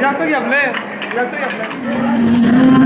약속이 없네. 약속이 없네.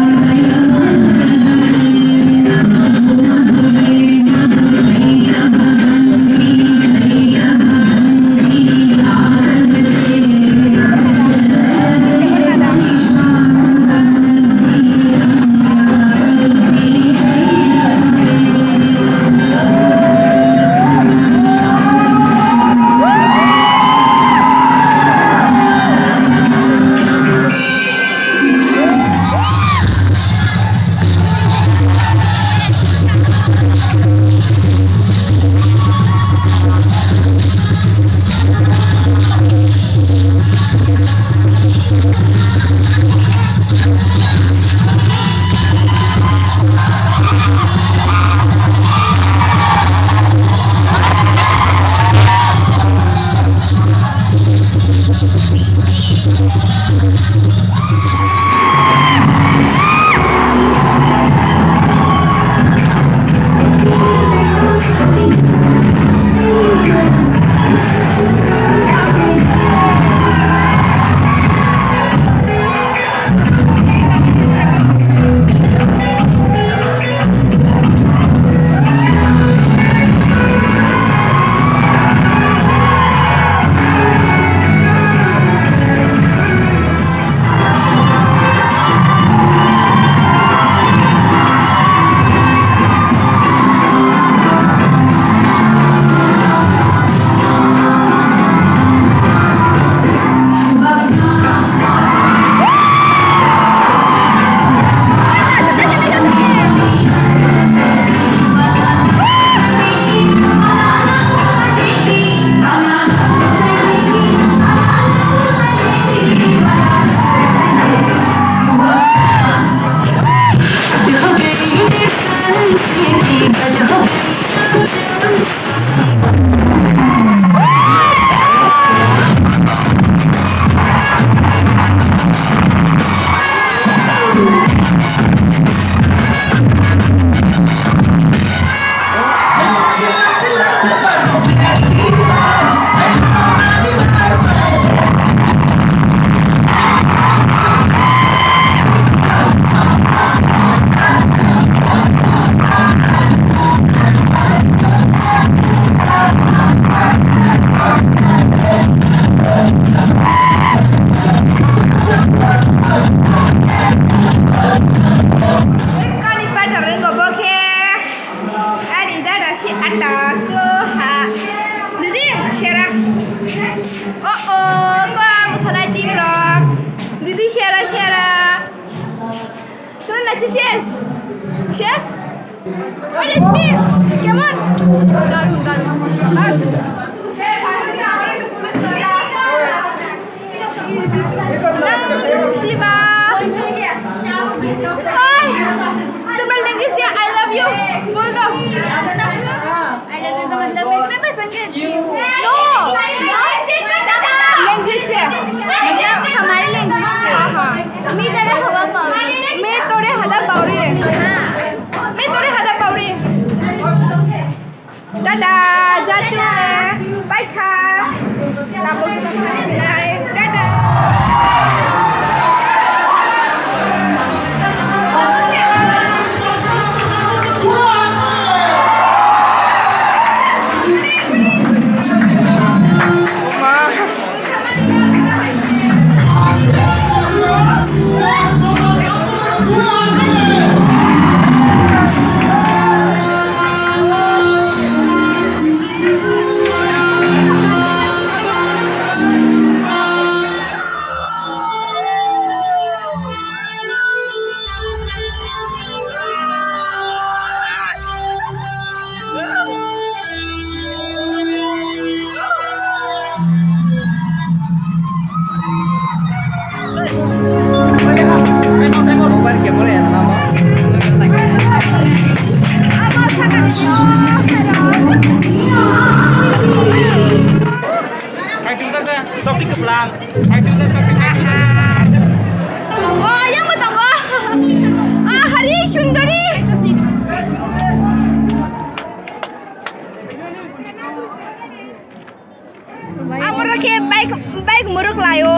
Aku rakit baik muruk lah yo.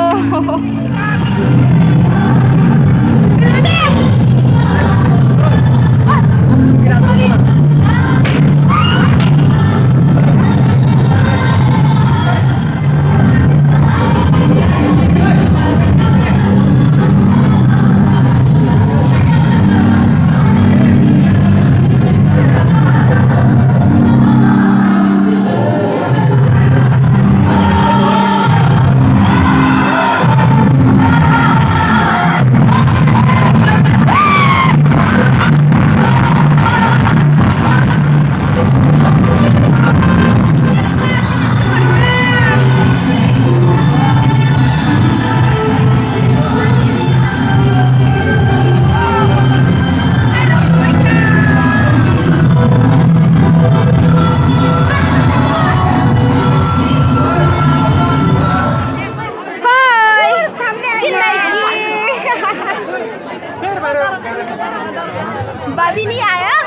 Babi ni ayah?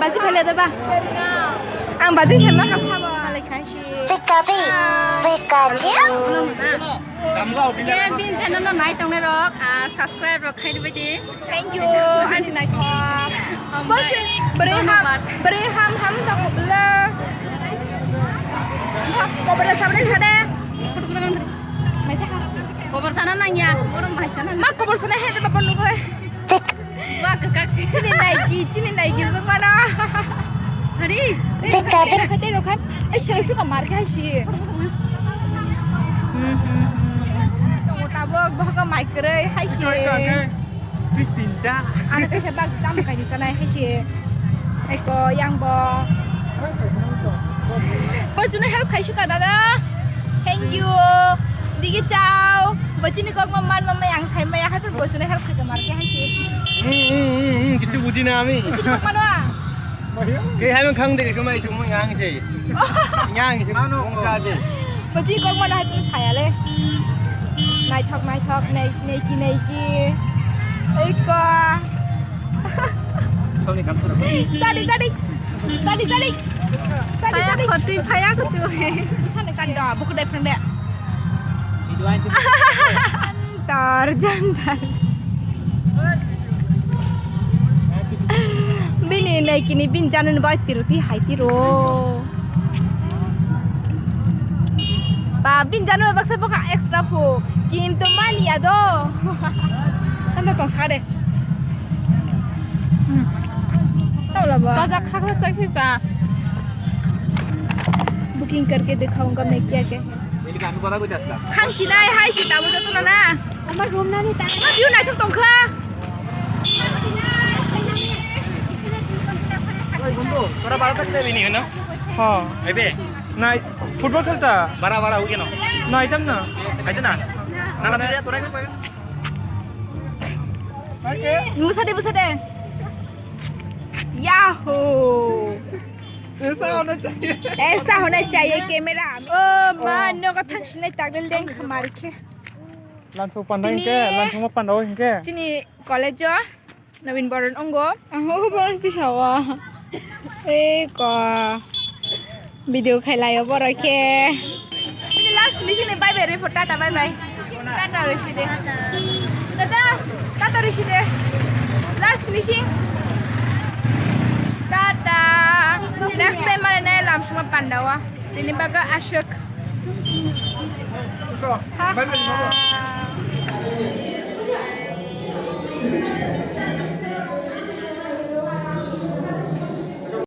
Basi pala dah ba? Ang baju siya makasama. Pikachu, Pikachu. Ke bin channel no nai tong rok subscribe rok khai di. Thank you. Ani nai khop. Basi bereham tak la. Kau bersama ni ada? Macam apa? Kobar sana nang ya, orang macam mana? Mak kau bersama ada apa lu kau? Wah kekak sih. Cini naiki semua na. Hari. Pikachu. Kan? Suka market sih. Tabok bahaga micro hai sih. Kristinda. Anak saya bag tamu kan di sana hai sih. Eko yang bo. Baju help kai suka dada. Thank you. Digi ciao. Baju ni kau mama yang saya maya hai per baju help kai market hai sih. কিছু বুঝি না আমি Itu mana? কে হাইম খাং দেখে সময় সময় গাংছে গাংছে মংসাদে Baju kau mana hai per saya le. Naik thok naiki. Eko. Soni কাম করে Tadi. Saya khoti phaya khoti. Sana kan dah buku dari friend dia. itu aja Jantar. Bini naik ini bin jangan bawa tiruti hai tiro. Bin jangan baksa buka extra pu. Kintu mani ado. Kan tong sakade. Tahu lah bah. Kagak kagak sakit ka. Booking करके दिखाऊंगा मैं क्या क्या है ini kami kota gue jaslah Kang Sinai hai si tamu tu na Amar room na ni ta View na chung tong kha Kang Sinai ওই বন্ধু তোরা বারো থাকতে যাবি নি না হ্যাঁ আইবে না ফুটবল খেলতা বাড়া বাড়া ও কেন না আইতাম না আইতে না না না তোরা কি কই Busa deh Yahoo ऐसा होना चाहिए कैमरा ओ मानो का थंग सिने तागल लेंग हमारे के langsung pandang ke langsung pandang ke Jini college jo Navin Baron Onggo Aku baru di sawa Ko Video khailai boro ke Ini last finishing ni bye bye report tata bye bye Tata Rishide Tata Rishide Last finishing Tata Next time mana na lam semua pandawa Ini baga asyik bye bye